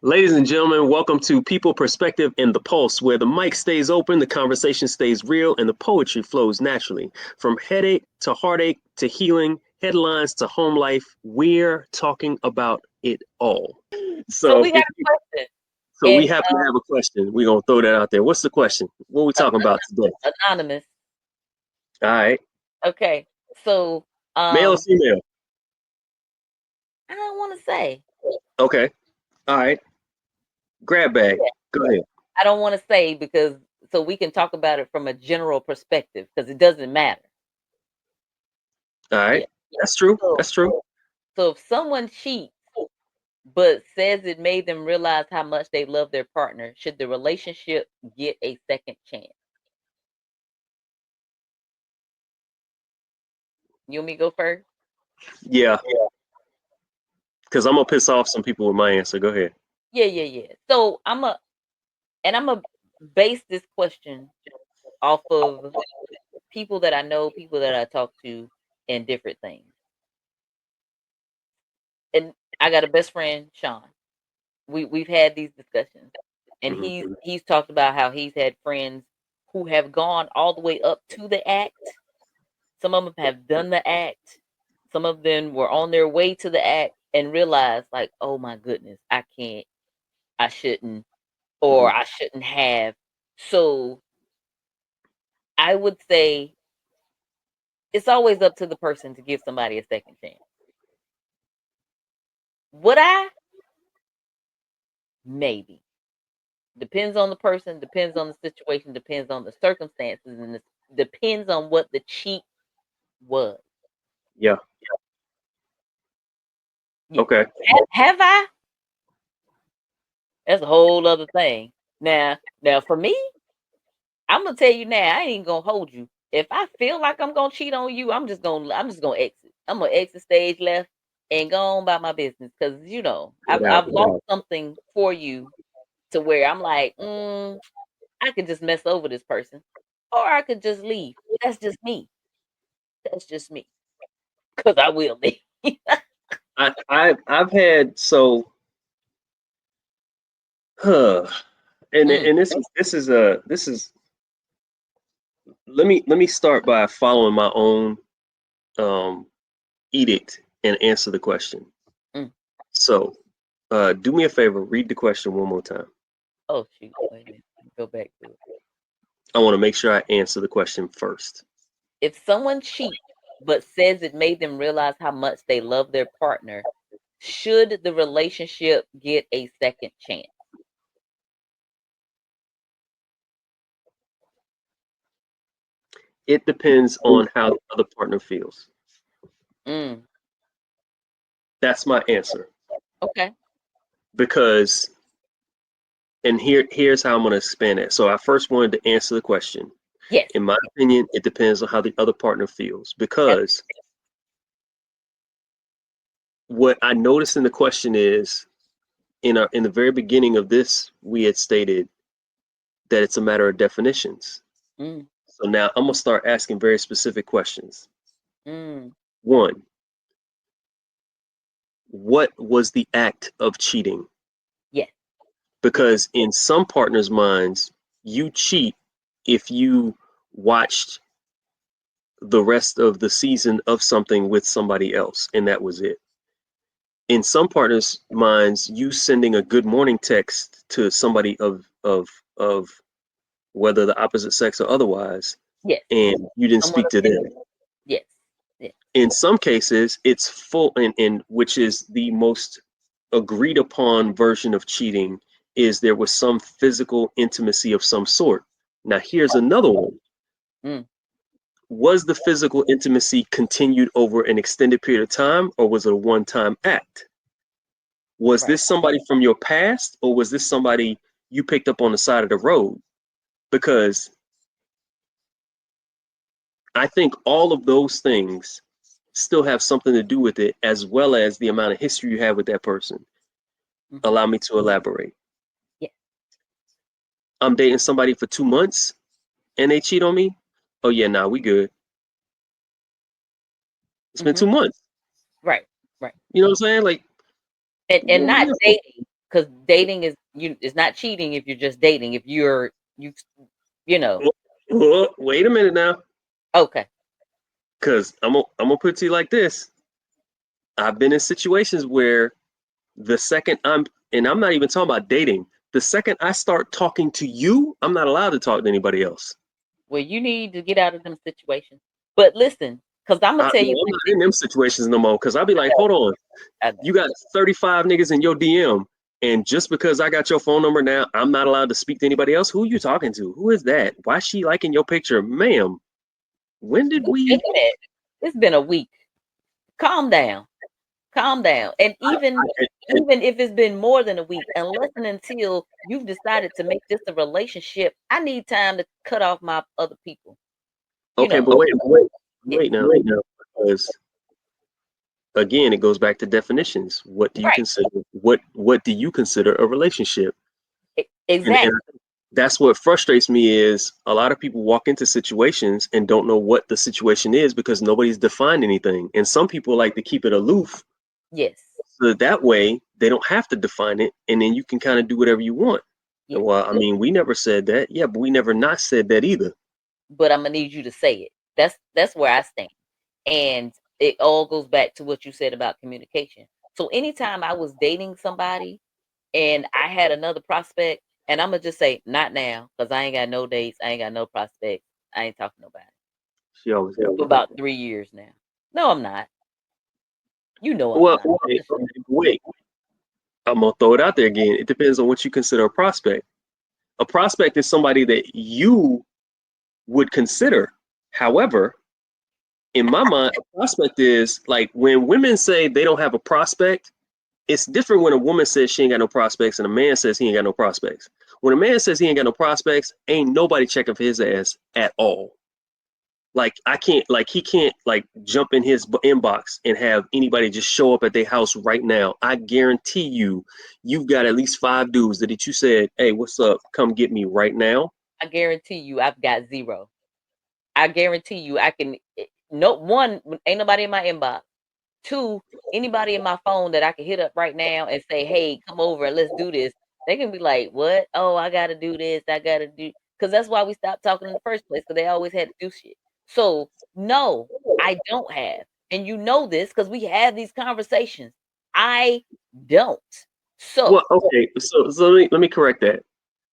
Ladies and gentlemen, welcome to People Perspective and the Pulse, where the mic stays open, the conversation stays real, and the poetry flows naturally. From headache to heartache to healing, headlines to home life, we're talking about it all. So So we got if a question, so we and happen to have a question. We're gonna throw that out there. What's the question? What are we talking about today? anonymous. All right. Okay, so Male or female? I don't want to say. Okay. All right. Grab bag. Yeah, Go ahead. I don't want to say because so we can talk about it from a general perspective because it doesn't matter. All right. Yeah. That's true. So That's true. so if someone cheats but says it made them realize how much they love their partner, should the relationship get a second chance? You want me to go first? Yeah. Because I'm gonna piss off some people with my answer. Go ahead. Yeah. So I'm a base this question off of people that I know, people that I talk to, and different things. And I got a best friend, Sean. We've had these discussions, and he's Mm-hmm. he's talked about how he's had friends who have gone all the way up to the act. Some of them have done the act. Some of them were on their way to the act and realized, like, oh my goodness, I can't, I shouldn't, Mm-hmm. or I shouldn't have. So I would say it's always up to the person to give somebody a second chance. Would I? Maybe. Depends on the person, depends on the situation, depends on the circumstances, and it depends on what the cheat was. Yeah. Yeah. Okay. Have I? That's a whole other thing. Now for me, I'm gonna tell you now, I ain't gonna hold you. If I feel like I'm gonna cheat on you, I'm just gonna exit. I'm gonna exit stage left and go on about my business because Without I've a lost doubt. something for you to where I'm like, I could just mess over this person, or I could just leave. That's just me. That's just me. Because I will leave. I've had so huh, Mm, and this is let me start by following my own um edict and answer the question. mm. So do me a favor, read the question one more time. Oh shoot! Wait a minute. Go back to it. I want to make sure I answer the question first. If someone cheats but says it made them realize how much they love their partner, should the relationship get a second chance? It depends on how the other partner feels. Mm, That's my answer. okay. Because and here's how I'm going to expand it. So I first wanted to answer the question. Yes. In my opinion, it depends on how the other partner feels. Ab- Because what I noticed in the question is in the very beginning of this, we had stated that it's a matter of definitions. Mm, So now I'm gonna start asking very specific questions. mm. One, what was the act of cheating? Yes. Yes. Because in some partners' minds, you cheat if you watched the rest of the season of something with somebody else, and that was it. In some partners' minds, you sending a good morning text to somebody of whether the opposite sex or otherwise, Yes. and you didn't Someone speak to them. offended. Yes. Yes. In some cases, it's full, and which is the most agreed upon version of cheating is there was some physical intimacy of some sort. Now, here's another one. Mm, Was the physical intimacy continued over an extended period of time, or was it a one-time act? Was right. this somebody from your past, or was this somebody you picked up on the side of the road? Because I think all of those things still have something to do with it, as well as the amount of history you have with that person. Hmm. Allow me to elaborate. Yes. I'm dating somebody for 2 months and they cheat on me. Oh yeah, nah, we good. It's been Hmm. 2 months. Right. Right. You know what I'm saying? Like, And what we not here for? dating. because dating is not cheating if you're just dating. If you know. Wait a minute now, Okay. because I'm gonna put it to you like this. I've been in situations where the second I'm not even talking about dating. The second I start talking to you, I'm not allowed to talk to anybody else. Well, you need to get out of them situations. But listen, because I'm gonna tell No, you I'm one not thing. in them situations no more. Because I'll be like, hold on, I know. you got 35 niggas in your DM, and just because I got your phone number now, I'm not allowed to speak to anybody else. Who are you talking to? Who is that? Why is she liking your picture, ma'am? When did we? Internet. It's been a week. Calm down. Calm down. And even if it's been more than a week, unless and until you've decided to make this a relationship, I need time to cut off my other people. You Okay, know. but Yeah. wait now, because again, it goes back to definitions. What do you Right. consider? What do you consider a relationship? And Exactly. that's what frustrates me is a lot of people walk into situations and don't know what the situation is because nobody's defined anything. And some people like to keep it aloof Yes. so that way they don't have to define it and then you can kind of do whatever you want. Yes. Well, I mean, we never said that. Yeah, but we never not said that either. But I'm gonna need you to say it. That's where I stand. And it all goes back to what you said about communication. So anytime I was dating somebody and I had another prospect, and I'm gonna just say, not now, because I ain't got no dates, I ain't got no prospects, I ain't talking to nobody. She always got For one. about 3 years now. No, I'm not. You know I'm Well, not. wait, I'm gonna throw it out there again. It depends on what you consider a prospect. A prospect is somebody that you would consider. However, in my mind, a prospect is like when women say they don't have a prospect, it's different when a woman says she ain't got no prospects and a man says he ain't got no prospects. When a man says he ain't got no prospects, ain't nobody checking for his ass at all. Like I can't, like he can't, like jump in his inbox and have anybody just show up at their house right now. I guarantee you, you've got at least 5 dudes that you said, "Hey, what's up? Come get me right now." I guarantee you I've got zero. I guarantee you I can no one ain't nobody in my inbox. Two, anybody in my phone that I can hit up right now and say, "Hey, come over and let's do this." They can be like, "What? Oh, I gotta do this. I gotta do," because that's why we stopped talking in the first place. Because they always had to do shit. So no, I don't have, and you know this because we have these conversations. I don't. Well, So okay, so let me correct that.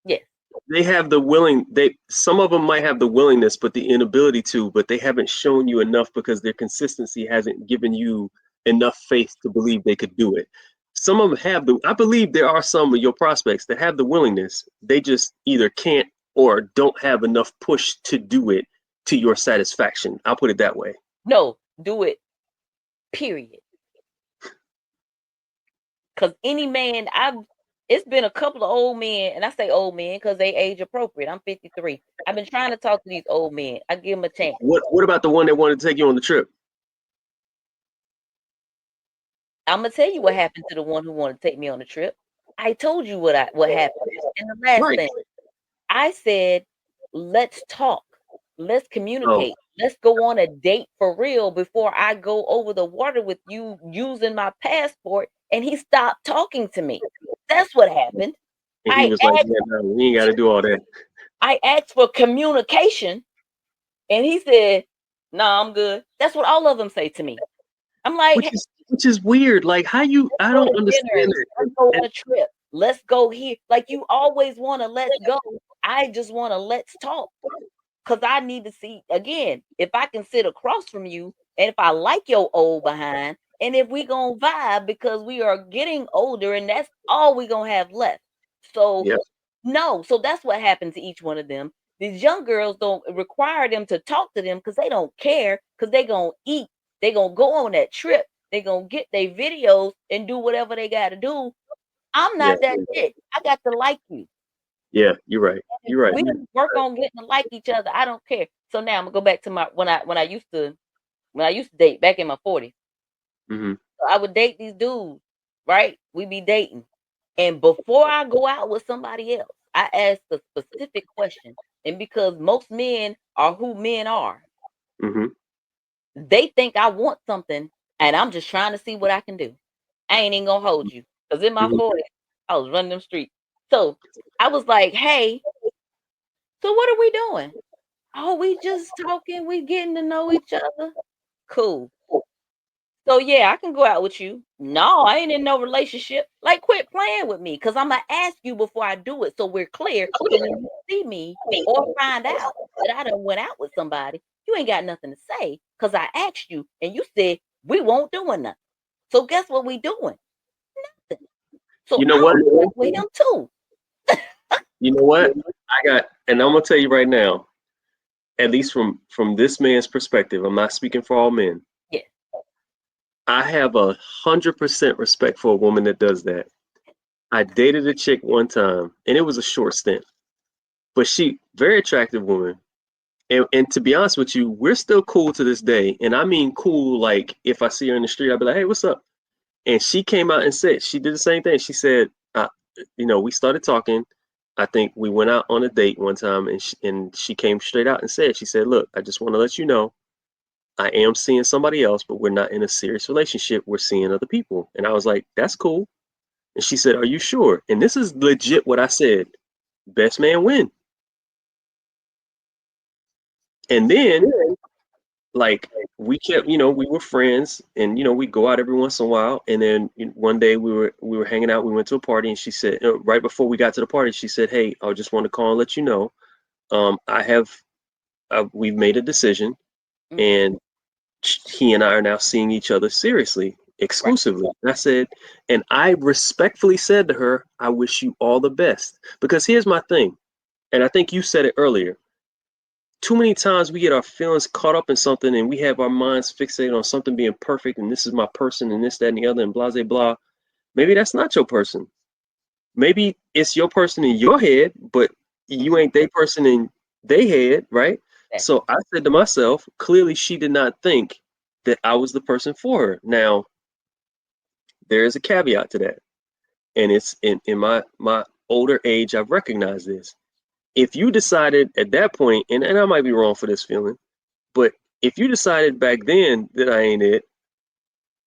yes, They have the willing. They some of them might have the willingness, but the inability to. But they haven't shown you enough because their consistency hasn't given you enough faith to believe they could do it. Some of them have the. I believe there are some of your prospects that have the willingness. They just either can't or don't have enough push to do it to your satisfaction. I'll put it that way. no, do it. Period. Because any man, it's been a couple of old men, and I say old men because they age appropriate. I'm 53. I've been trying to talk to these old men. I give them a chance. What about the one that wanted to take you on the trip? I'm gonna tell you what happened to the one who wanted to take me on the trip. I told you what happened. And the last Right. thing I said, let's talk, let's Oh, communicate, let's go on a date for real before I go over the water with you using my passport. And he stopped talking to me. That's what happened. and he I was like, "Yeah, no, we ain't got to do all that." I asked for communication, and he said, "No, I'm good." That's what all of them say to me. I'm like, Which "Hey, is weird. Like how you? let's I go don't to dinner. understand Let's that. go on a trip. Let's go here." Like you always want to let's go. I just want to let's talk because I need to see again if I can sit across from you and if I like your old behind and if we gonna vibe because we are getting older and that's all we gonna have left. So Yeah, no, so that's what happened to each one of them. These young girls don't require them to talk to them because they don't care because they gonna eat. They gonna go on that trip. They gonna get their videos and do whatever they gotta do. I'm yeah, not that chick. I got to like you. yeah. You're right. You're right. We can work on getting to like each other. I don't care. So now I'm gonna go back to my when I used to date back in my 40s. Hmm. So I would date these dudes, right? We be dating. And before I go out with somebody else, I ask a specific question. And because most men are who men are, Hmm. they think I want something and I'm just trying to see what I can do. I ain't even gonna hold you. Because in my Hmm. 40s, I was running them streets. So I was like, hey, so what are we doing? Oh, we just talking, we getting to know each other. Cool. So yeah, I can go out with you. No, I ain't in no relationship. Like, quit playing with me, because I'm gonna ask you before I do it, so we're clear. So when you see me or find out that I done went out with somebody, you ain't got nothing to say, because I asked you and you said we won't doing nothing. So guess what we doing? Nothing. So You know I'll what? go out with him too. You know what? And I'm gonna tell you right now, at least from this man's perspective, I'm not speaking for all men. Yeah. I have 100% respect for a woman that does that. I dated a chick one time, and it was a short stint, but she very attractive woman. And to be honest with you, we're still cool to this day. And I mean cool, like if I see her in the street, I'll be like, hey, what's up? And she came out and said, she did the same thing. She said, we started talking. I think we went out on a date one time, and she came straight out and said, she said, look, I just want to let you know, I am seeing somebody else, but we're not in a serious relationship. We're seeing other people. And I was like, that's cool. And she said, are you sure? And this is legit what I said. Best man win. And then, like, we kept, we were friends, and we go out every once in a while. And then one day we were hanging out. We went to a party, and she said, right before we got to the party, she said, hey, I just want to call and let you know, we've made a decision, Mm-hmm. and he and I are now seeing each other seriously, Right. exclusively. And I said, and I respectfully said to her, I wish you all the best. Because here's my thing, and I think you said it earlier. Too many times we get our feelings caught up in something, and we have our minds fixated on something being perfect, and this is my person, and this, that, and the other, and blah, blah, blah. Maybe that's not your person. Maybe it's your person in your head, but you Mm-hmm. ain't their person in their head, right? Exactly. So I said to myself, clearly she did not think that I was the person for her. Now, there is a caveat to that. And it's in my older age, I've recognized this. If you decided at that point, and I might be wrong for this feeling, but if you decided back then that I ain't it,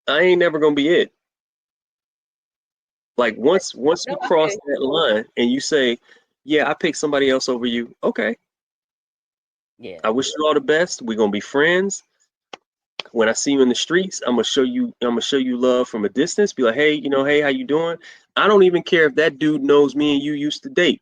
I ain't never gonna be it. Like once No, you I feel cross you. that line and you say, yeah, I picked somebody else over you, okay. Yeah. I wish you all the best. We're gonna be friends. When I see you in the streets, I'm gonna show you love from a distance. Be like, hey, hey, how you doing? I don't even care if that dude knows me and you used to date.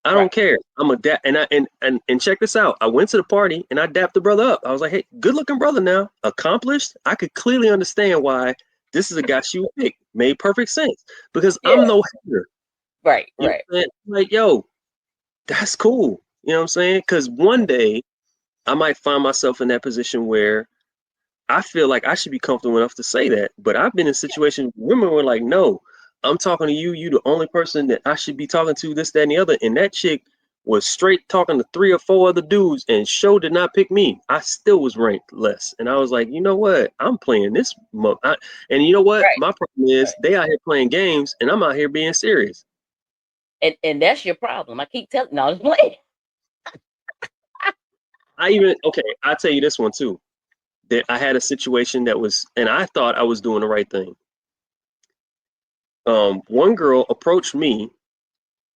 I don't Right. care. I'm a dap, and check this out. I went to the party and I dapped the brother up. I was like, hey, good looking brother now, accomplished. I could clearly understand why this is a guy she would pick. Made perfect sense because I'm Yeah. no hater. Right. You know Right. what I'm saying? Like, yo, that's cool. You know what I'm saying? Because one day I might find myself in that position where I feel like I should be comfortable enough to say that. But I've been in situations where women were like, no, I'm talking to you. You the only person that I should be talking to, this, that, and the other. And that chick was straight talking to 3 or 4 other dudes, and show did not pick me. I still was ranked less. And I was like, you know what? I'm playing this. And you know what? Right. My problem is Right. they out here playing games, and I'm out here being serious. And that's your problem. I keep telling. No, I'm just playing. Okay, I'll tell you this one too. That I had a situation that was, and I thought I was doing the right thing. One girl approached me,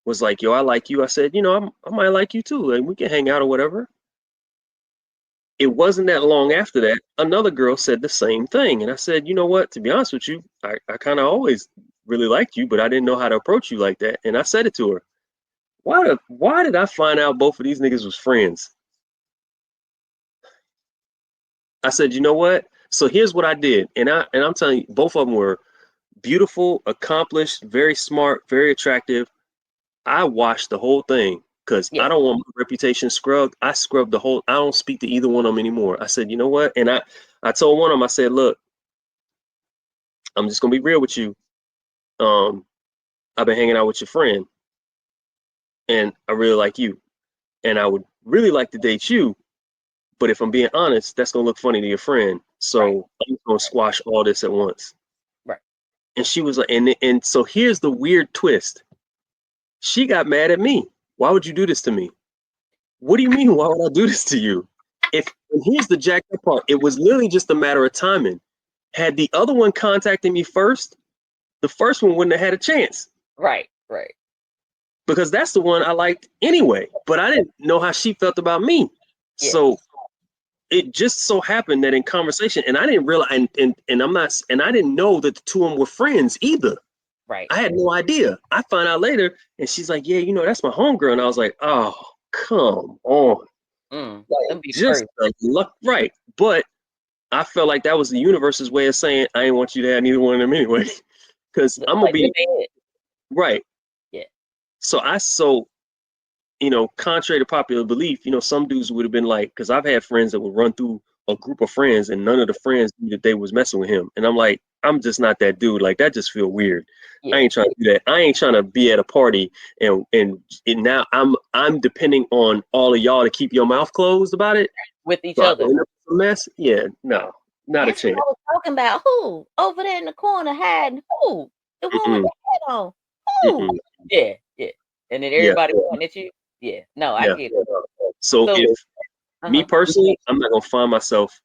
was like, yo, I like you. I said, I might like you too, and we can hang out or whatever. It wasn't that long after that, another girl said the same thing. And I said, you know what, to be honest with you, I kind of always really liked you, but I didn't know how to approach you like that. And I said it to her. Why did I find out both of these niggas was friends? I said, you know what? So here's what I did. And I'm telling you, both of them were beautiful, accomplished, very smart, very attractive. I watched the whole thing because Yeah. I don't want my reputation scrubbed. I scrubbed the whole. I don't speak to either one of them anymore. I said, you know what? And I told one of them, I said, look, I'm just gonna be real with you. Um, I've been hanging out with your friend, and I really like you, and I would really like to date you. But if I'm being honest, that's gonna look funny to your friend. Right. So I'm gonna Right. squash all this at once. Right. And she was like, and so here's the weird twist. She got mad at me. Why would you do this to me? What do you mean? Why would I do this to you? And here's the jacked up part. It was literally just a matter of timing. Had the other one contacted me first, the first one wouldn't have had a chance. Right, right. because that's the one I liked anyway. But I didn't know how she felt about me. Yeah, So it just so happened that in conversation, and I didn't realize, and I'm not, and I didn't know that the two of them were friends either. right. I had no idea. I find out later, and she's like, "Yeah, that's my homegirl," and I was like, "Oh, come on, like Them be just first. the luck, right?" But I felt like that was the universe's way of saying, "I didn't want you to have neither one of them anyway," because I'm gonna Like be the bed. right. Yeah. So contrary to popular belief, some dudes would have been like, because I've had friends that would run through a group of friends and none of the friends knew that they was messing with him. And I'm like, I'm just not that dude. Like that just feel weird. I Yeah. ain't trying to do that. I ain't trying to be at a party and now I'm depending on all of y'all to keep your mouth closed about it. With each So I other. end up with a mess. Yeah, no, not a That's what chance. I was talking about. Who? Over there in the corner hiding. Who? The one with Mm-mm, the hat on. Who? mm-mm. Yeah, yeah. And then Yeah, everybody pointing at you. Yeah. No, I yeah. get it. So So if me uh-huh. personally, I'm not gonna find myself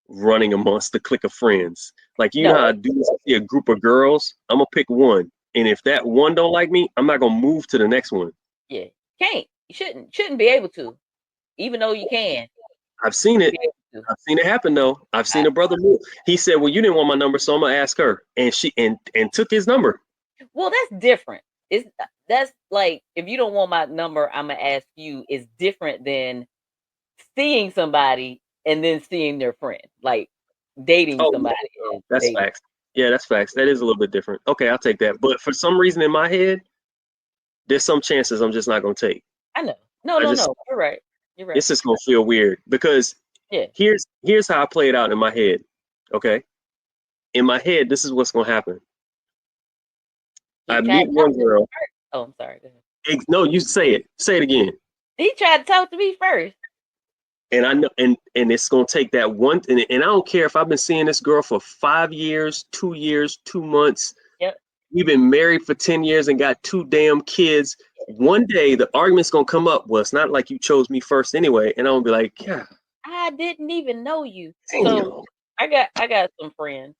running amongst the clique of friends. Like you know No, how I do see a group of girls, I'm gonna pick one. And if that one don't like me, I'm not gonna move to the next one. yeah. Can't. You shouldn't be able to. Even though you can. I've seen it. Be able to. I've seen it happen though. I've I, seen a brother move. He said, "Well, you didn't want my number, so I'm gonna ask her." And she and took his number. well, that's different. It's that's like if you don't want my number, I'm gonna ask you is different than seeing somebody and then seeing their friend. Like dating Oh, somebody no, and that's dating. facts. Yeah, that's facts. That is a little bit different. Okay, I'll take that. But for some reason in my head, there's some chances I'm just not gonna take. I know. No, I no, just no. You're right. You're right. it's just gonna feel weird because Yeah. here's how I play it out in my head. Okay, in my head, this is what's gonna happen. He I tried meet to talk one to me girl. first. Oh, I'm sorry. Go ahead. No, you say it. Say it again. He tried to talk to me first. And I know, and it's gonna take that one. And I don't care if I've been seeing this girl for 5 years, 2 years, 2 months. Yep. We've been married for 10 years and got two damn kids. One day the argument's gonna come up. Well, it's not like you chose me first anyway. And I'm gonna be like, yeah, I didn't even know you. So damn. I got some friends,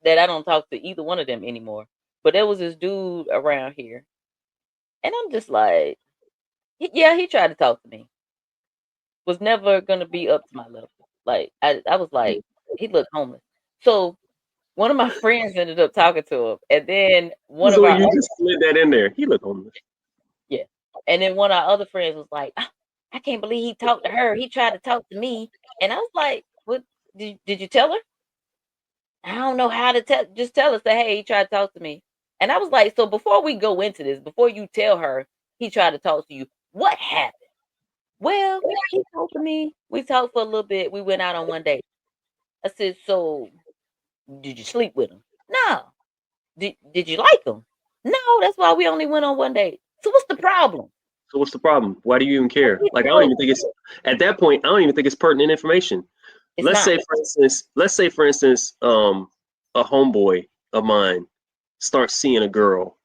that I don't talk to either one of them anymore. But there was this dude around here, and I'm just like, yeah, he tried to talk to me. Was never gonna be up to my level. Like I was like, he looked homeless. So one of my friends ended up talking to him, and then one of So our you just slid that in there. He look homeless. yeah, and then one of our other friends was like, "Ah, I can't believe he talked to her. He tried to talk to me," and I was like, "What? Did you tell her?" I don't know how to tell. Just tell us that hey, he tried to talk to me. And I was like, so before we go into this, before you tell her he tried to talk to you, what happened? Well, he talked to me. We talked for a little bit. We went out on one date. I said, so did you sleep with him? No. Did you like him? No, that's why we only went on one date. So what's the problem? So what's the problem? Why do you even What care? do you Like I don't know? even think it's at that point. I don't even think it's pertinent information. It's Let's not. say, for instance, a homeboy of mine starts seeing a girl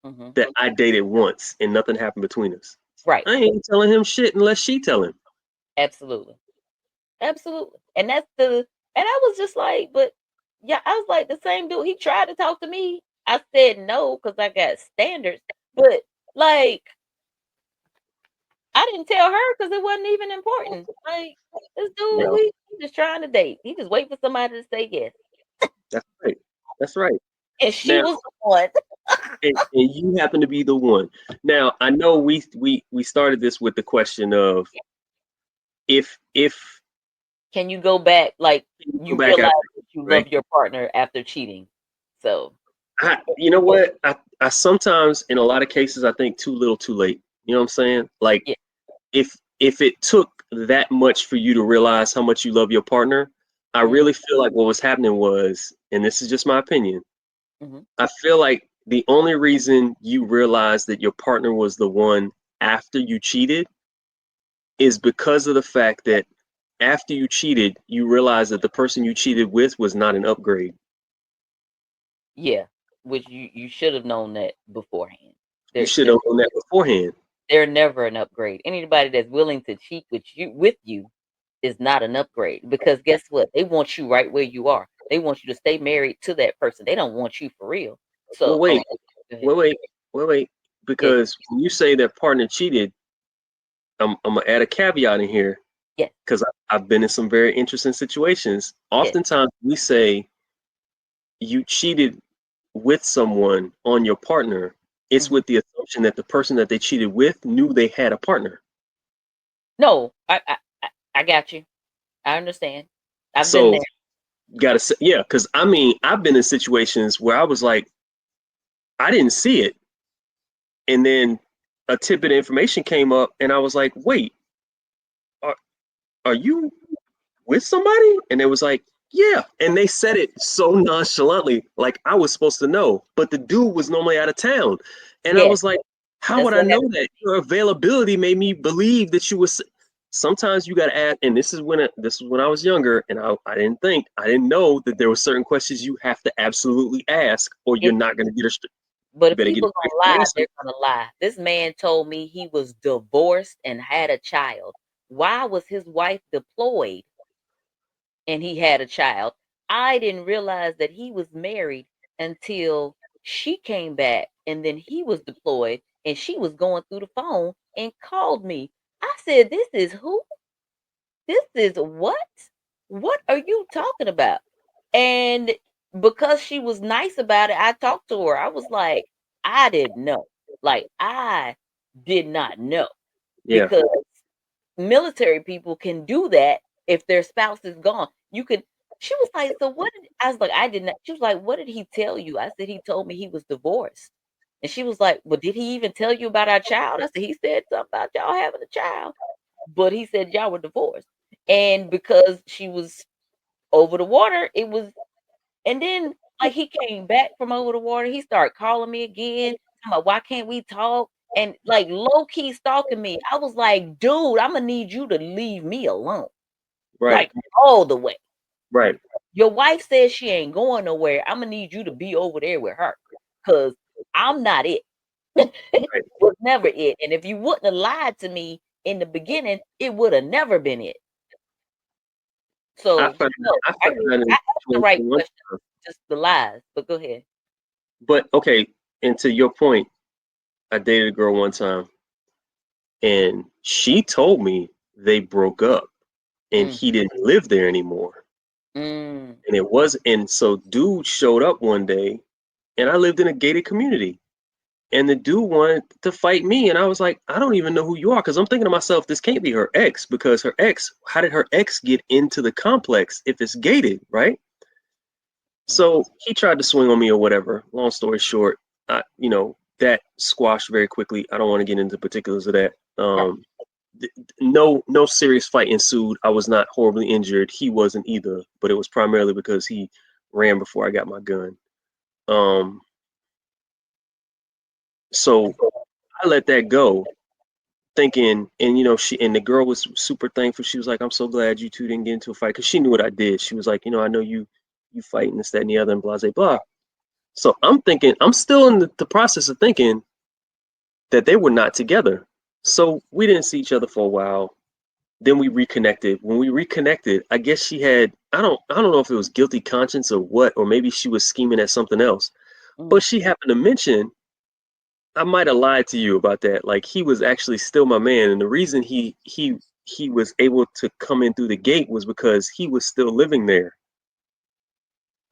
Hmm. that I dated once and nothing happened between us. Right. I ain't telling him shit unless she tell him. Absolutely. Absolutely. And that's and I was just like, but yeah, I was like the same dude. He tried to talk to me. I said no because I got standards. But like I didn't tell her because it wasn't even important. Like this dude, Yeah, he just trying to date. He just wait for somebody to say yes. that's right. That's right. And she Now, was the one. and you happen to be the one. Now, I know we started this with the question of if Can you go back? Like you go you back realize after, that you right? love your partner after cheating. So You know what? I sometimes in a lot of cases I think too little, too late. You know what I'm saying? Like yeah. if it took that much for you to realize how much you love your partner, I Hmm. really feel like what was happening was, and this is just my opinion, Hmm. I feel like the only reason you realized that your partner was the one after you cheated is because of the fact that after you cheated, you realized that the person you cheated with was not an upgrade. Yeah. Which you should have known that beforehand. You They're should they're have known that beforehand. they're never an upgrade. Anybody that's willing to cheat with you is not an upgrade because guess what? They want you right where you are. They want you to stay married to that person. They don't want you for real. Well, So, wait. Go ahead. wait, Yes. because when you say that partner cheated, I'm gonna add a caveat in here Yes. because I've been in some very interesting situations. Yes. Oftentimes we say you cheated with someone on your partner, it's Mhm. with the assumption that the person that they cheated with knew they had a partner. No, I got you. I understand. I've been So there. gotta say, yeah, because I mean, I've been in situations where I was like, I didn't see it, and then a tidbit of information came up, and I was like, wait, are, are you with somebody? And it was like, yeah. And they said it so nonchalantly, like I was supposed to know. But the dude was normally out of town. And I Yes, was like, how that's would I what know happened to that? me. Your availability made me believe that you was. Sometimes you got to ask, and this is when I was younger, and I didn't know that there were certain questions you have to absolutely ask, or you're Yes, not going to get a. but You if better get a people gonna straightforward lie, answer. they're gonna lie. This man told me he was divorced and had a child. Why was his wife deployed and he had a child? I didn't realize that he was married until she came back and then he was deployed and she was going through the phone and called me. I said, "This is who? This is what? What are you talking about?" And because she was nice about it, I talked to her. I was like, "I didn't know." Like, I did not know Yeah, because military people can do that if their spouse is gone. You could She was like, "So what did," I was like, "I did not." She was like, "What did he tell you?" I said, "He told me he was divorced." And she was like, "Well, did he even tell you about our child?" I said, "He said something about y'all having a child, but he said y'all were divorced." And because she was over the water, it was, and then, like, he came back from over the water, he started calling me again, talking about, "Why can't we talk?" And, like, low key stalking me. I was like, "Dude, Imma need you to leave me alone, right, like, all the way. right, Your wife says she ain't going nowhere. Imma need you to be over there with her, cause 'cause I'm not it." right. Was never it, and if you wouldn't have lied to me in the beginning, it woulda never been it. I So, found no, I found that I in asked the 2021 right one question, time. just the lies, but go ahead. But okay, and to your point, I dated a girl one time, and she told me they broke up, and Mm, he didn't live there anymore. mm, And it was, and so dude showed up one day, and I lived in a gated community, and the dude wanted to fight me, and I was like, I don't even know who you are, because I'm thinking to myself, this can't be her ex, because her ex, how did her ex get into the complex if it's gated, right? mm, So he tried to swing on me or whatever. Long story short, that squashed very quickly. I don't want to get into particulars of that. right. No serious fight ensued. I was not horribly injured. He wasn't either, but it was primarily because he ran before I got my gun. Um, so I let that go, thinking, and the girl was super thankful. She was like, "I'm so glad you two didn't get into a fight," because she knew what I did. She was like, "I know you fighting this, that, and the other, and blah, blah, blah." So I'm thinking, I'm still in the process of thinking that they were not together. So we didn't see each other for a while. Then we reconnected. When we reconnected, I guess she had, I don't know if it was guilty conscience or what, or maybe she was scheming at something else. Mm, But she happened to mention, I might have lied to you about that. Like he was actually still my man, and the reason he was able to come in through the gate was because he was still living there.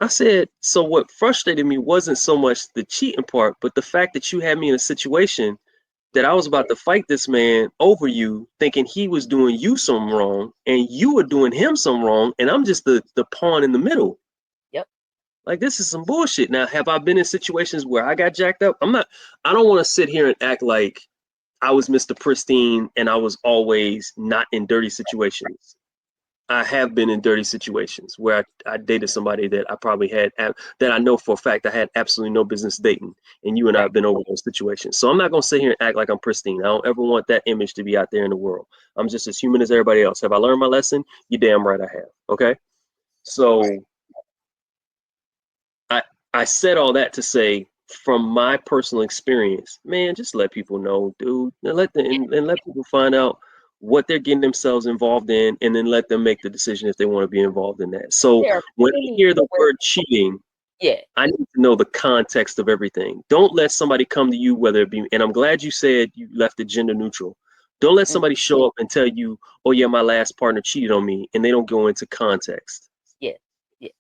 I said, so what frustrated me wasn't so much the cheating part, but the fact that you had me in a situation that I was about to fight this man over you, thinking he was doing you some wrong and you were doing him some wrong, and I'm just the pawn in the middle. yep. Like this is some bullshit. Now, have I been in situations where I got jacked up? I don't want to sit here and act like I was Mr. Pristine and I was always not in dirty situations. I have been in dirty situations where I dated somebody that I probably had that I know for a fact I had absolutely no business dating, and you and I Right. have been over those situations. So I'm not gonna sit here and act like I'm pristine. I don't ever want that image to be out there in the world. I'm just as human as everybody else. Have I learned my lesson? You damn right I have. Okay, Right. so I I said all that to say, from my personal experience, man, just let people know, dude, and Yeah, and let people find out what they're getting themselves involved in, and then let them make the decision if they want to be involved in that. So there are when I plenty hear the where word cheating, Yeah. I need to know the context of everything. Don't let somebody come to you, whether it be, and I'm glad you said you left it gender neutral. Don't let Mm, somebody show up and tell you, oh, yeah, my last partner cheated on me, and they don't go into context. yeah. Yeah.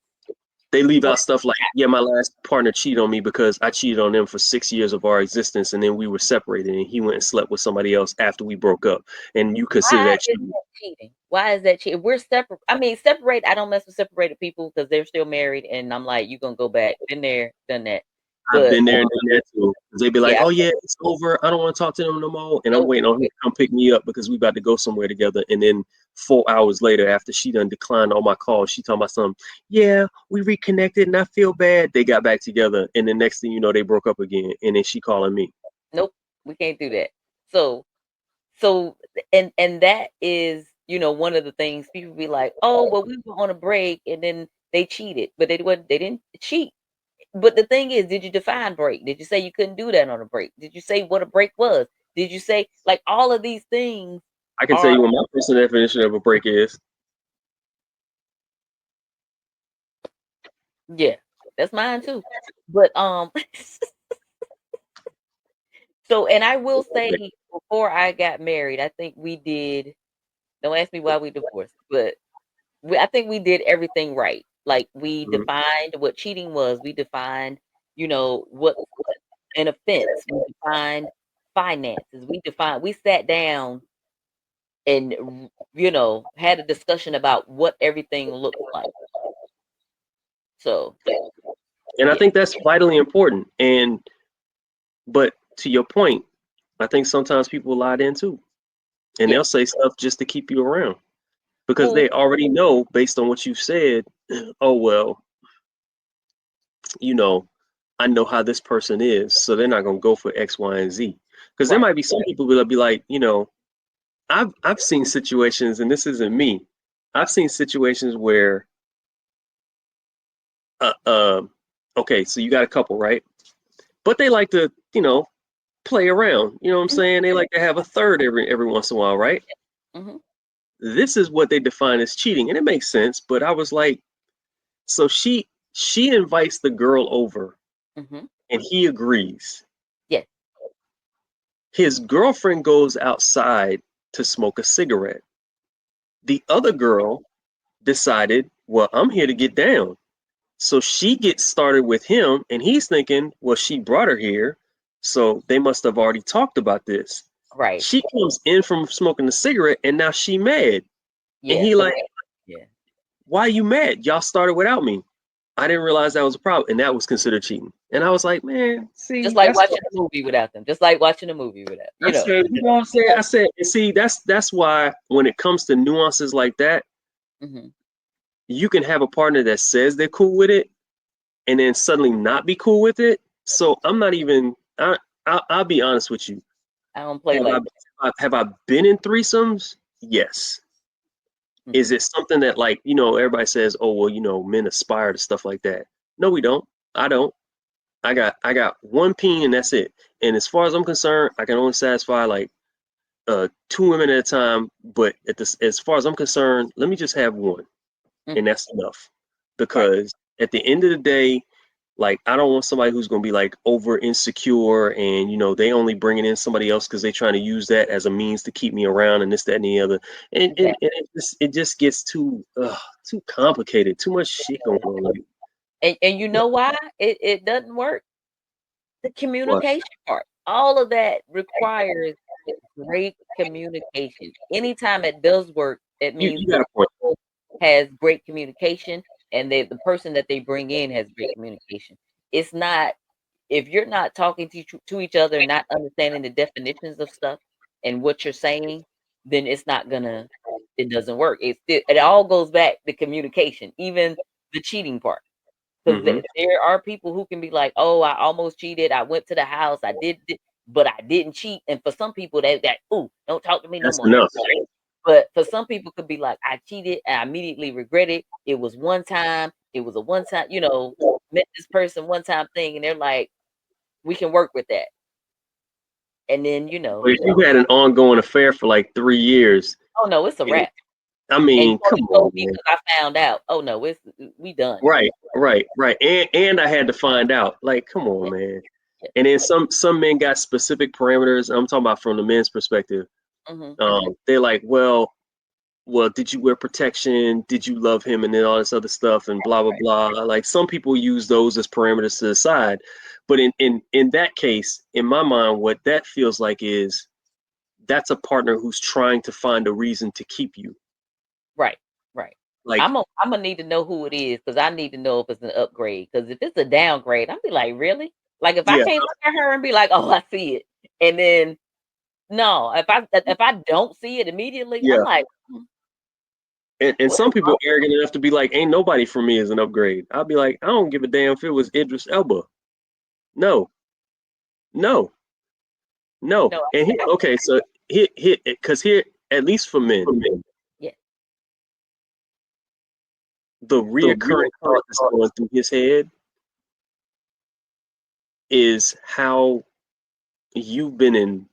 They leave So out stuff like, yeah, my last partner cheated on me because I cheated on them for 6 years of our existence, and then we were separated, and he went and slept with somebody else after we broke up, and you consider why that is cheating. that cheating? Why is that cheating? We're separate. I mean, separate. I don't mess with separated people because they're still married, and I'm like, you gonna go back? Been there, done that. I've But been there and done that too. They'd be like, yeah, "Oh yeah, it's over. I don't want to talk to them no more." And I'm nope, waiting on him to come pick me up because we about to go somewhere together. And then 4 hours later, after she done declined all my calls, she talking about something. Yeah, we reconnected and I feel bad. They got back together, and the next thing you know, they broke up again. And then she calling me. nope. We can't do that. So so and that is, one of the things people be like, oh, well, we were on a break and then they cheated, but they didn't cheat. But the thing is, did you define break? Did you say you couldn't do that on a break? Did you say what a break was? Did you say, like, all of these things I can tell are, you what my personal definition of a break is. yeah, that's mine too. But so, and I will say, before I got married, I think we did. Don't ask me why we divorced, but I think we did everything right. Like, we Mhm. defined what cheating was. We defined, what an offense. We defined finances. We sat down and, had a discussion about what everything looks like. So, And I yeah, think that's vitally important. But to your point, I think sometimes people lie in too, and yeah. they'll say stuff just to keep you around, because Well, they already know based on what you've said, oh well, you know, I know how this person is, so they're not gonna go for X, Y, and Z. Because there right. might be some people that'll be like, I've seen situations, and this isn't me. I've seen situations where, uh, uh, okay, so you got a couple, right? But they like to, play around. You know what I'm Mhm, saying? They like to have a third every once in a while, right? mhm, This is what they define as cheating, and it makes sense. But I was like, so she invites the girl over, mhm. and he agrees. Yes, His girlfriend goes outside to smoke a cigarette. The other girl decided, well, I'm here to get down. So she gets started with him, and he's thinking, well, she brought her here, so they must have already talked about this. right. She comes in from smoking the cigarette, and now she mad. And Yeah, he like, yeah. why are you mad? Y'all started without me. I didn't realize that was a problem, and that was considered cheating. And I was like, man, Just see, like watching a movie without them. Just like watching a movie without, I said, you know what I'm saying? I said, and see, that's why when it comes to nuances like that, Mhm. you can have a partner that says they're cool with it, and then suddenly not be cool with it. So I'm not even. I'll be honest with you. I don't play Have like have I been in threesomes? Yes. that. Is Mhm. it something that, like, everybody says, oh well, men aspire to stuff like that? No, we don't. I don't. I got one peen and that's it. And as far as I'm concerned, I can only satisfy like two women at a time. But as far as I'm concerned, let me just have one, Mhm. and that's enough. Right. Because at the end of the day, like, I don't want somebody who's gonna be like over insecure, and they only bringing in somebody else because they're trying to use that as a means to keep me around, and this, that, and the other. And Exactly. it just gets too complicated, too much shit going on. Like, And you know why it doesn't work? The what? communication part. All of that requires great communication. Anytime it does work, it means You the got a point. couple has great communication and the person that they bring in has great communication. It's not, if you're not talking to each other, not understanding the definitions of stuff and what you're saying, then it doesn't work. It all goes back to communication, even the cheating part. Because Hmm. there are people who can be like, "Oh, I almost cheated. I went to the house. I did, but I didn't cheat." And for some people, that, "Ooh, don't talk to me no That's more." enough. But for some people, could be like, "I cheated. And I immediately regret it. It was one time. It was a one time. Met this person one time thing," and they're like, "We can work with that." And then, But if you had an ongoing affair for like 3 years, oh no, it's a and wrap. I And mean, you come only on, told me man. because I found out. Oh no, we done. Right. And I had to find out. Like, come on, Yeah, man. yeah. And then some men got specific parameters. I'm talking about from the men's perspective. Hmm. They're like, well, did you wear protection? Did you love him? And then all this other stuff and blah blah blah. Like some people use those as parameters to the side. But in that case, in my mind, what that feels like is that's a partner who's trying to find a reason to keep you. Right, right. Like, I'm gonna need to know who it is because I need to know if it's an upgrade. Because if it's a downgrade, I'll be like, really? Like if I yeah, can't look at her and be like, oh, I see it, and then no, if I don't see it immediately, I'm yeah. like, And what some is people wrong? are arrogant enough to be like, ain't nobody for me is an upgrade. I'll be like, I don't give a damn if it was Idris Elba. No, no, no. No, And here, okay, so because here, at least for men, yeah, the reoccurring thought that's going through his head is how you've been in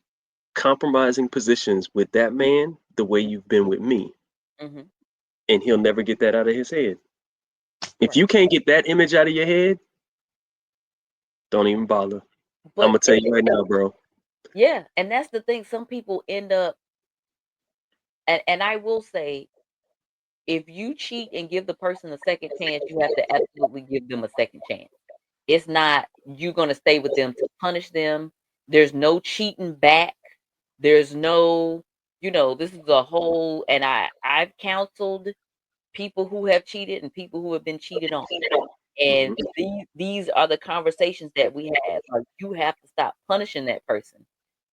compromising positions with that man the way you've been with me. hmm, And he'll never get that out of his head. If right. you can't get that image out of your head, don't even bother. I'm But gonna tell you right now, bro. yeah, and that's the thing. Some people end up, and I will say, if you cheat and give the person a second chance, you have to absolutely give them a second chance. It's not you gonna stay with them to punish them. There's no cheating back. There's no, this is a whole, and I've counseled people who have cheated and people who have been cheated on. Hmm. And these are the conversations that we have. Like you have to stop punishing that person.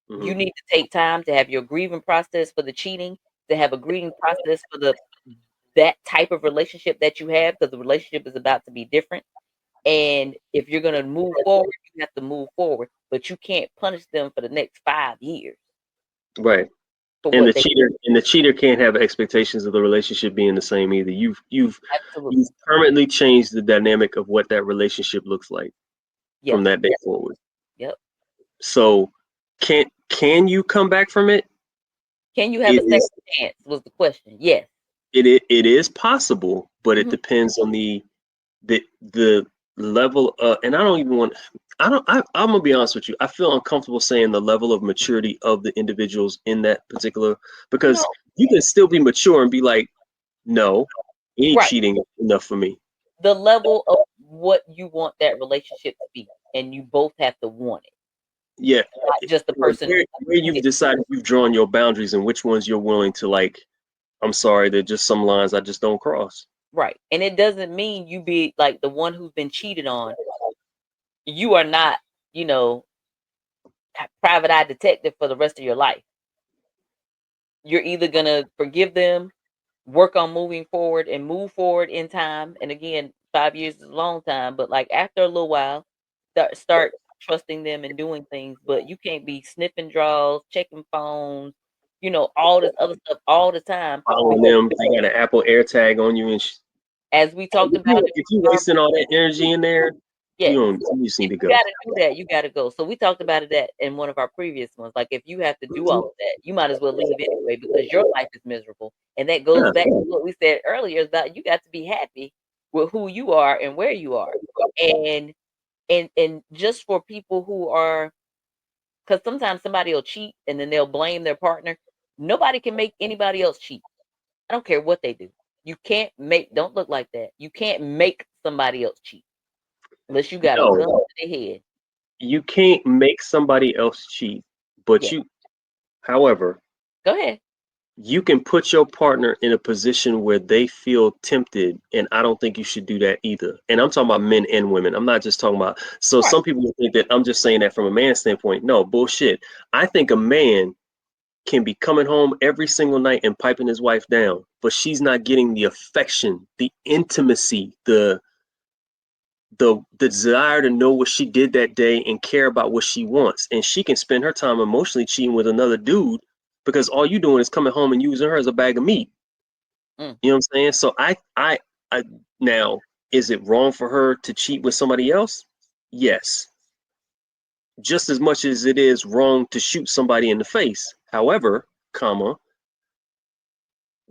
Hmm. You need to take time to have your grieving process for the cheating, to have a grieving process for that type of relationship that you have, because the relationship is about to be different. And if you're gonna move forward, you have to move forward, but you can't punish them for the next 5 years Right. for And what they did. the cheater can't have expectations of the relationship being the same either. You've Absolutely. permanently changed the dynamic of what that relationship looks like from Yes. that day forward. Yep. So can you come back from it? Can you have It a second is chance? Was the question. Yes. it is possible, but it Mhm. depends on the level of, and I don't even want I'm gonna be honest with you. I feel uncomfortable saying the level of maturity of the individuals in that particular, No. because you can still be mature and be like, no, he ain't Right. cheating enough for me. The level of what you want that relationship to be, and you both have to want it, Yeah. not just the person Where who you've gets decided you've drawn your boundaries and which ones you're willing to, like, I'm sorry, there are just some lines I just don't cross. right. And it doesn't mean you be like the one who's been cheated on. You are not, you know, private eye detective for the rest of your life. You're either gonna forgive them, work on moving forward, and move forward in time. And again, 5 years is a long time, but like after a little while, start trusting them and doing things. But you can't be sniffing draws, checking phones, all this other stuff all the time. Following Because them, they got an Apple AirTag on you, and as we talked about it, if you wasting all that energy in there, yes. you just need If to you go. gotta do that, you gotta go. So we talked about it that in one of our previous ones. Like if you have to do all of that, you might as well leave anyway because your life is miserable. And that goes Yeah. back to what we said earlier about you got to be happy with who you are and where you are. And just for people who are, because sometimes somebody will cheat and then they'll blame their partner. Nobody can make anybody else cheat. I don't care what they do. You can't make, don't look like that. You can't make somebody else cheat unless you got a gun No, to their head. you can't make somebody else cheat, but Yeah. however, Go ahead. you can put your partner in a position where they feel tempted, and I don't think you should do that either. And I'm talking about men and women. I'm not just talking about, so Right. some people will think that I'm just saying that from a man's standpoint. No, bullshit. I think a man can be coming home every single night and piping his wife down, but she's not getting the affection, the intimacy, the desire to know what she did that day and care about what she wants. And she can spend her time emotionally cheating with another dude because all you doing is coming home and using her as a bag of meat. Mm. You know what I'm saying? So I now, is it wrong for her to cheat with somebody else? Yes. Just as much as it is wrong to shoot somebody in the face. However, comma,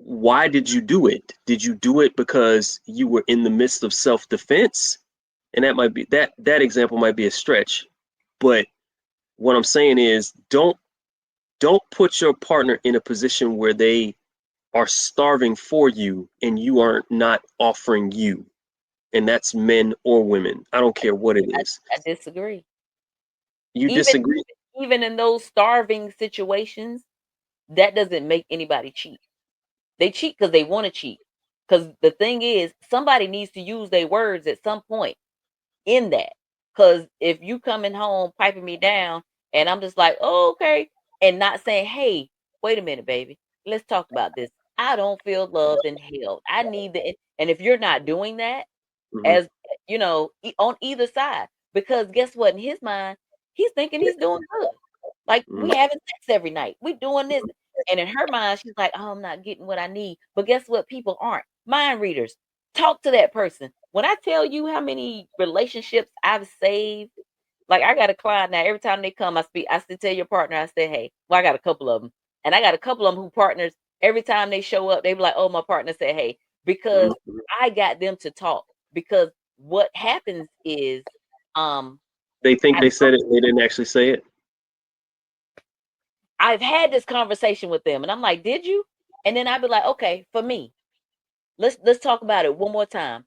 why did you do it? Did you do it because you were in the midst of self-defense? And that example might be a stretch, but what I'm saying is don't put your partner in a position where they are starving for you and you are not offering you. And that's men or women. I don't care what it I, is. I disagree. You Even disagree? even in those starving situations, that doesn't make anybody cheat. They cheat because they want to cheat. Because the thing is, somebody needs to use their words at some point in that. Because if you coming home piping me down and I'm just like, oh, okay, and not saying, hey, wait a minute, baby, let's talk about this. I don't feel loved and held. I need the, and if you're not doing that, Hmm. as on either side, because guess what? In his mind, he's thinking he's doing good. Like Hmm. we having sex every night. We doing this. And in her mind, she's like, oh, I'm not getting what I need. But guess what? People aren't. Mind readers. Talk to that person. When I tell you how many relationships I've saved, like I got a client now, every time they come, I still tell your partner, I say, hey, well, I got a couple of them. And I got a couple of them who partners, every time they show up, they be like, oh, my partner said, hey, because Hmm. I got them to talk. Because what happens is, um, They think I they said it, they didn't actually say it. I've had this conversation with them, and I'm like, "Did you?" And then I'd be like, "Okay, for me, let's talk about it one more time.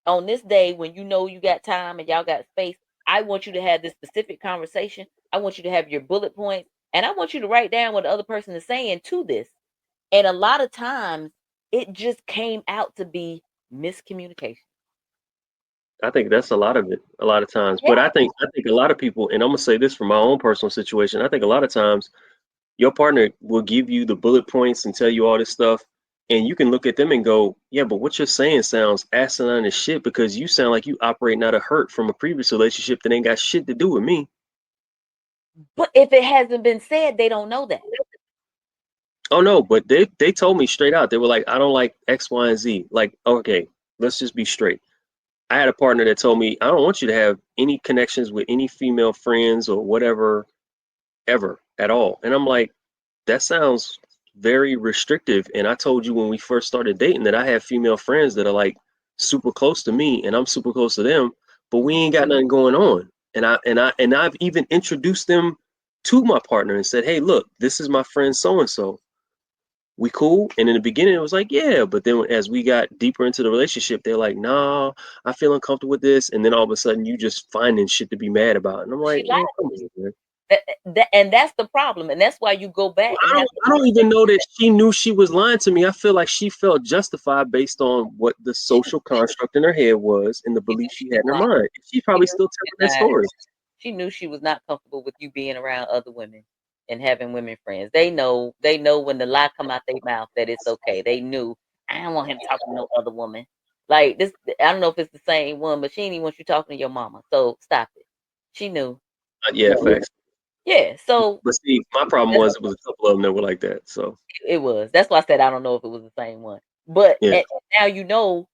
On this day when you know you got time and y'all got space, I want you to have this specific conversation. I want you to have your bullet points, and I want you to write down what the other person is saying to this." And a lot of times, it just came out to be miscommunication. I think that's a lot of it, a lot of times. Yeah, But I think a lot of people, and I'm gonna say this from my own personal situation. I think a lot of times your partner will give you the bullet points and tell you all this stuff, and you can look at them and go, yeah, but what you're saying sounds asinine as shit because you sound like you operating out of hurt from a previous relationship that ain't got shit to do with me. but if it hasn't been said, they don't know that. Oh no, but they told me straight out. They were like, I don't like X, Y, and Z. Like, okay, let's just be straight. I had a partner that told me, I don't want you to have any connections with any female friends or whatever ever at all. And I'm like, that sounds very restrictive. And I told you when we first started dating that I have female friends that are like super close to me and I'm super close to them, but we Mhm. ain't got nothing going on. And I've even introduced them to my partner and said, hey, look, this is my friend so and so. We cool? And in the beginning, it was like, yeah. But then as we got deeper into the relationship, they're like, nah, I feel uncomfortable with this. And then all of a sudden, you just finding shit to be mad about. And I'm She like, lied man, come to you. on, man. And that's the problem. And that's why you go back and I have don't, the I don't even conversation. know that she knew she was lying to me. I feel like she felt justified based on what the social construct in her head was and the She knew belief she she was had in her lying. mind. She's She probably knew still she telling did that not. story. She knew she was not comfortable with you being around other women and having women friends. They know when the lie come out their mouth that it's okay. They knew I don't want him talking to no other woman. Like this, I don't know if it's the same one, but she didn't even want you talking to your mama. So stop it. She knew. Yeah, facts. Yeah. So But see, my problem that's was it was a couple of them that were like that. So it was. That's why I said I don't know if it was the same one. But yeah, now you know.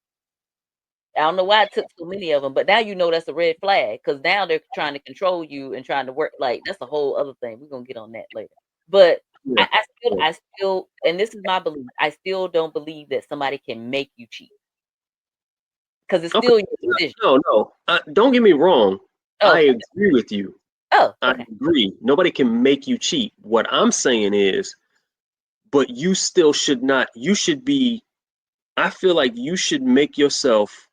I don't know why it took so many of them, but now you know that's a red flag because now they're trying to control you and trying to work like that's a whole other thing. We're gonna get on that later. But yeah. I still, and this is my belief. I still don't believe that somebody can make you cheat because it's Okay. still your decision. No, no. Don't get me wrong. Oh, I okay. agree with you. Oh, I okay. agree. Nobody can make you cheat. What I'm saying is, but you still should not. You should be. I feel like you should make yourself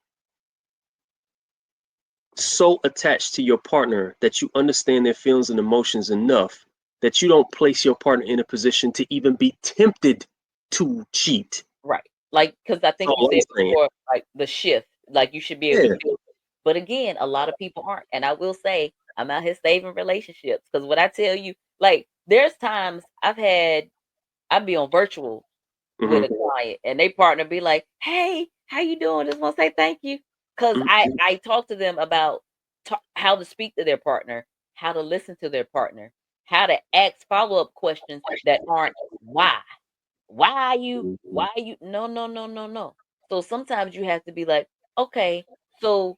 so attached to your partner that you understand their feelings and emotions enough that you don't place your partner in a position to even be tempted to cheat. Right. Like, because I That's think you all I'm said saying. before, like the shift, like you should be able to Yeah. feel it. But again, a lot of people aren't. And I will say, I'm out here saving relationships because what I tell you, like, there's times I'd be on virtual with Hmm. a client and they partner be like, hey, how you doing? Just want to say thank you. Because Hmm. I talk to them about how to speak to their partner, how to listen to their partner, how to ask follow-up questions that aren't why. Why you no, no, no, no, no. So sometimes you have to be like, okay, so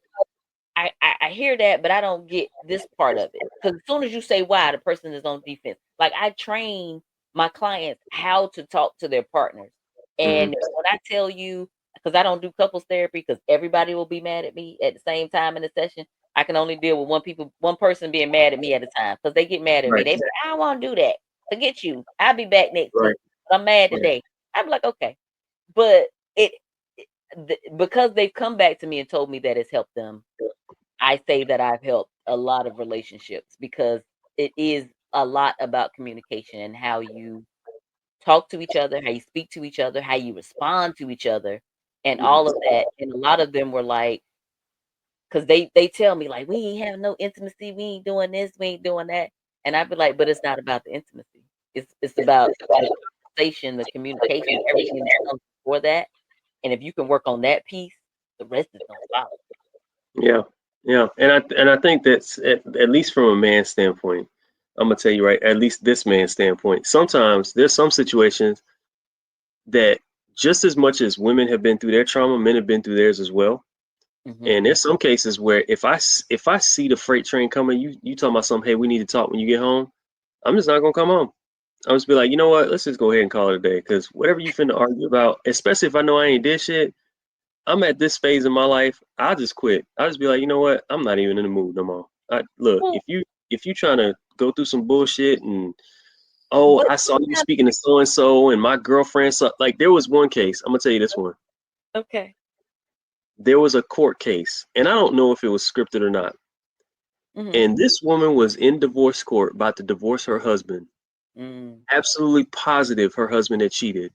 I hear that, but I don't get this part of it. Because as soon as you say why, the person is on defense. Like I train my clients how to talk to their partners. And when I tell you, because I don't do couples therapy, because everybody will be mad at me at the same time in the session. I can only deal with one person being mad at me at a time, because they get mad at me. Right. They be like, I don't want to do that. Forget you. I'll be back next Right. week. I'm mad Right. today. I'm like, okay. But because they've come back to me and told me that it's helped them, I say that I've helped a lot of relationships, because it is a lot about communication and how you talk to each other, how you speak to each other, how you respond to each other, and Mhm. all of that. And a lot of them were like, because they tell me like, we ain't having no intimacy, we ain't doing this, we ain't doing that, and I'd be like, but it's not about the intimacy. It's about the conversation, the communication, everything that comes before that. And if you can work on that piece, the rest is gonna follow. Yeah. Yeah. And I think that's at least from a man's standpoint. I'm gonna tell you right. At least this man's standpoint. Sometimes there's some situations that just as much as women have been through their trauma, men have been through theirs as well. Hmm. And there's some cases where if I see the freight train coming, you talking about something, hey, we need to talk when you get home. I'm just not gonna come home. I'll just be like, you know what? Let's just go ahead and call it a day. Because whatever you finna argue about, especially if I know I ain't did shit, I'm at this phase in my life. I'll just quit. I'll just be like, you know what? I'm not even in the mood no more. Look, Well, if you trying to go through some bullshit and oh, but I saw you sometimes, speaking to so and so and my girlfriend so like there was one case. I'm gonna tell you this one. okay. There was a court case, and I don't know if it was scripted or not. Hmm. And this woman was in divorce court about to divorce her husband. Mm. Absolutely positive her husband had cheated.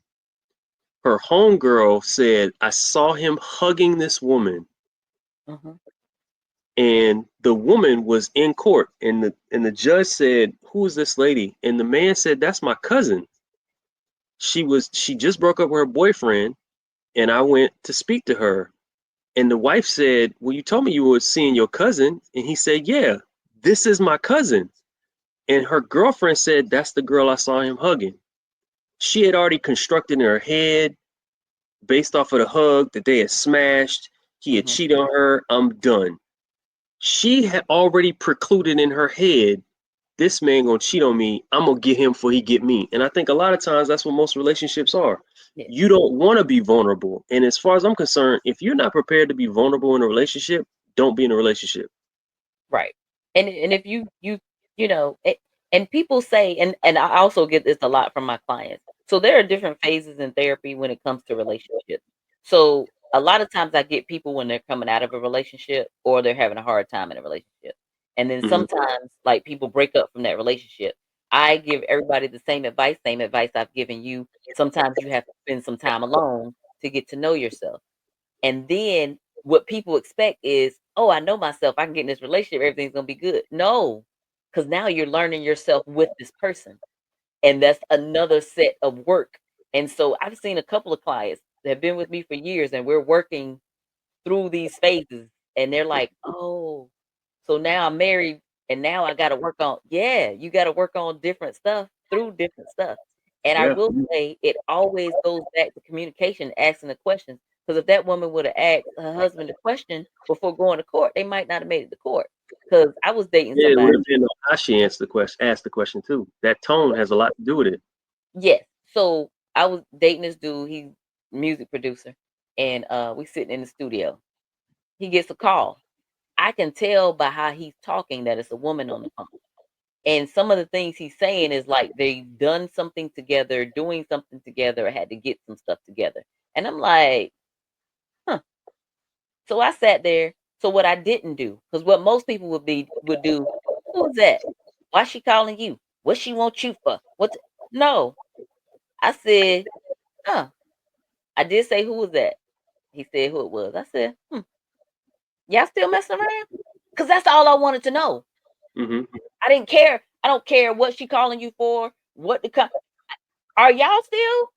Her homegirl said, I saw him hugging this woman. Uh-huh. And the woman was in court. And the judge said, who is this lady? And the man said, that's my cousin. She just broke up with her boyfriend, and I went to speak to her. And the wife said, well, you told me you were seeing your cousin. And he said, yeah, this is my cousin. And her girlfriend said, that's the girl I saw him hugging. She had already constructed in her head, based off of the hug, that they had smashed. He had Hmm. cheated on her. I'm done. She had already precluded in her head, this man gonna cheat on me. I'm gonna get him before he get me. And I think a lot of times that's what most relationships are. Yeah. You don't want to be vulnerable. And as far as I'm concerned, if you're not prepared to be vulnerable in a relationship, don't be in a relationship. Right. And if you know, and people say, and I also get this a lot from my clients. So there are different phases in therapy when it comes to relationships. So a lot of times I get people when they're coming out of a relationship or they're having a hard time in a relationship. And then Hmm. sometimes like people break up from that relationship. I give everybody the same advice I've given you. Sometimes you have to spend some time alone to get to know yourself. And then what people expect is, "Oh, I know myself. I can get in this relationship. Everything's gonna be good." No, because now you're learning yourself with this person, and that's another set of work. And so I've seen a couple of clients that have been with me for years, and we're working through these phases, and they're like, "Oh, so now I'm married, and now I got to work on." Yeah, you got to work on different stuff through different stuff. And I Yeah. will say, it always goes back to communication, asking the questions. Because if that woman would have asked her husband a question before going to court, they might not have made it to court. Because I was dating Yeah, it would somebody. have been how she answered the question, asked the question too. That tone has a lot to do with it. Yes. So I was dating this dude. He's music producer, and we sitting in the studio. He gets a call. I can tell by how he's talking that it's a woman on the phone. And some of the things he's saying is like they've done something together, doing something together, or had to get some stuff together. And I'm like, huh. So I sat there. So what I didn't do, because what most people would do, who is that? Why she calling you? What she want you for? No. I said, huh. I did say who was that? He said who it was. I said, y'all still messing around? Because that's all I wanted to know. Hmm. I didn't care. I don't care what she calling you for. Are y'all still?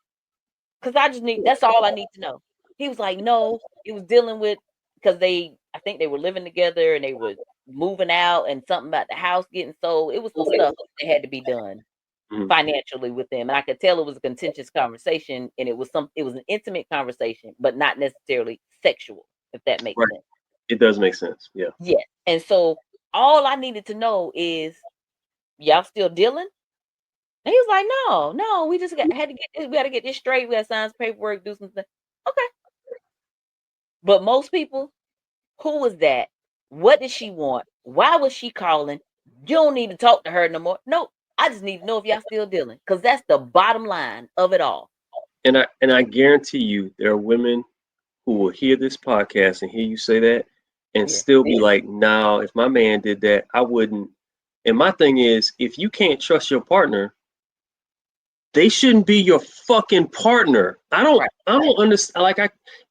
Because I just need. That's all I need to know. He was like, no. He was dealing with because I think they were living together and they were moving out and something about the house getting sold. It was some stuff that had to be done Hmm. financially with them, and I could tell it was a contentious conversation, and it was an intimate conversation, but not necessarily sexual, if that makes Right. sense. It does make sense. Yeah. Yeah. And so all I needed to know is y'all still dealing? And he was like, no, we just had to get this, we got to get this straight. We got to sign some paperwork, do something. Okay. But most people, who was that? What did she want? Why was she calling? You don't need to talk to her no more. No, I just need to know if y'all still dealing, because that's the bottom line of it all. And I guarantee you, there are women who will hear this podcast and hear you say that, and Yeah. still be like, "No, if my man did that, I wouldn't." And my thing is, if you can't trust your partner, they shouldn't be your fucking partner. Right. I don't understand. Like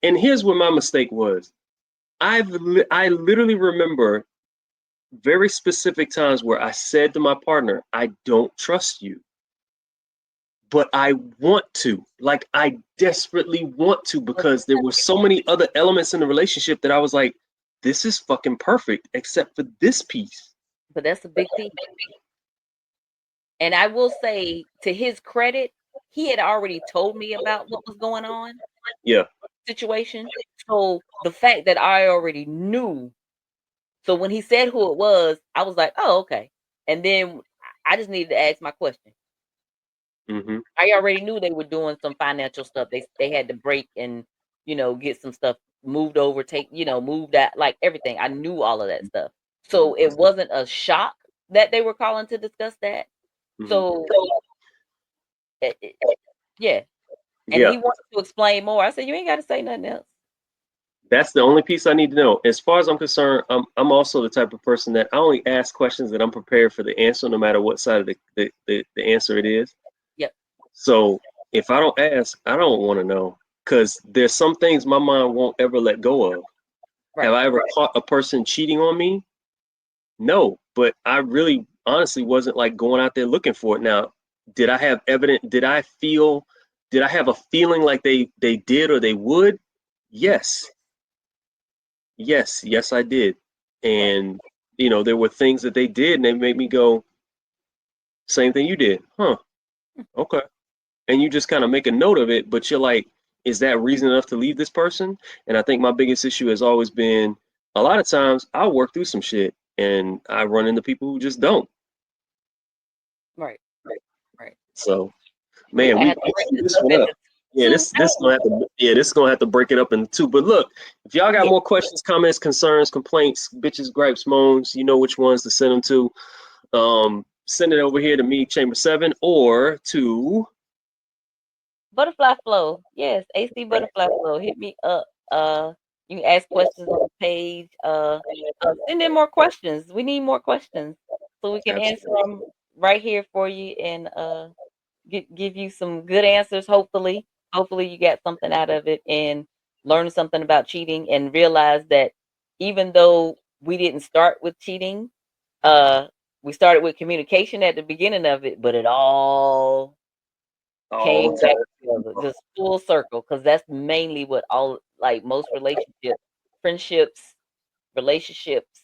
and here's where my mistake was. I literally remember very specific times where I said to my partner, I don't trust you, but I want to. Like, I desperately want to, because there were so many other elements in the relationship that I was like, this is fucking perfect, except for this piece. But that's a big piece. And I will say, to his credit, he had already told me about what was going on, Yeah. situation. So the fact that I already knew, so when he said who it was, I was like, oh, okay. And then I just needed to ask my question. Mm-hmm. I already knew they were doing some financial stuff. They had to break and, get some stuff moved over, move that, like everything. I knew all of that stuff. So it wasn't a shock that they were calling to discuss that. Mm-hmm. So yeah. And Yeah. he wanted to explain more. I said, you ain't got to say nothing else. That's the only piece I need to know. As far as I'm concerned, I'm also the type of person that I only ask questions that I'm prepared for the answer, no matter what side of the answer it is. Yep. So if I don't ask, I don't want to know, because there's some things my mind won't ever let go of. Right. Have I ever caught a person cheating on me? No, but I really honestly wasn't like going out there looking for it. Now, did I have evidence? Did I have a feeling like they did or they would? Yes. Yes, I did. Right. And there were things that they did and they made me go, same thing you did. Huh. Okay. And you just kind of make a note of it, but you're like, is that reason enough to leave this person? And I think my biggest issue has always been, a lot of times I'll work through some shit and I run into people who just don't. Right. Right. So, We man, might we have to break screwed this this up one up. into Yeah, two this gonna have to break it up into two. But look, if y'all got Yeah. more questions, comments, concerns, complaints, bitches, gripes, moans, you know which ones to send them to. Send it over here to me, Chamber 7, or to Butterfly Flow. Yes, AC Butterfly Flow. Hit me up. You can ask questions on the page. Send in more questions. We need more questions so we can answer them right here for you, and give you some good answers. Hopefully you got something out of it and learn something about cheating, and realize that even though we didn't start with cheating, uh, we started with communication at the beginning of it, but it all came back together, just full circle, because that's mainly what all, like, most relationships, friendships, relationships,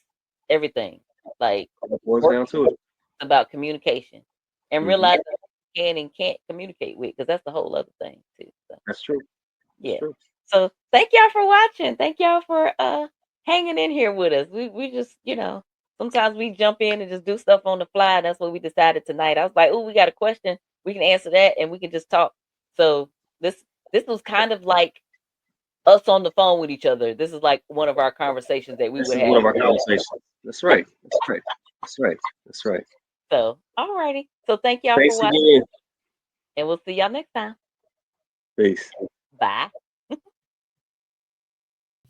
everything, like, boils work down to it. about communication, and Mhm. realize that you can and can't communicate with, because that's the whole other thing too. So That's true. That's yeah. true. So thank y'all for watching. Thank y'all for hanging in here with us. We just, sometimes we jump in and just do stuff on the fly. That's what we decided tonight. I was like, oh, we got a question. We can answer that and we can just talk. So this was kind of like us on the phone with each other. This is like one of our conversations that we This would is one have. of our conversations. That's right. That's right. That's right. That's right. So alrighty. So thank y'all for Thanks watching, again. and we'll see y'all next time. Peace. Bye.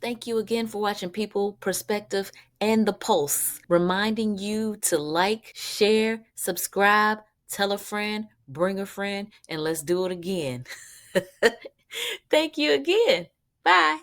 Thank you again for watching People, Perspective, and The Pulse. Reminding you to like, share, subscribe, tell a friend, bring a friend, and let's do it again. Thank you again. Bye.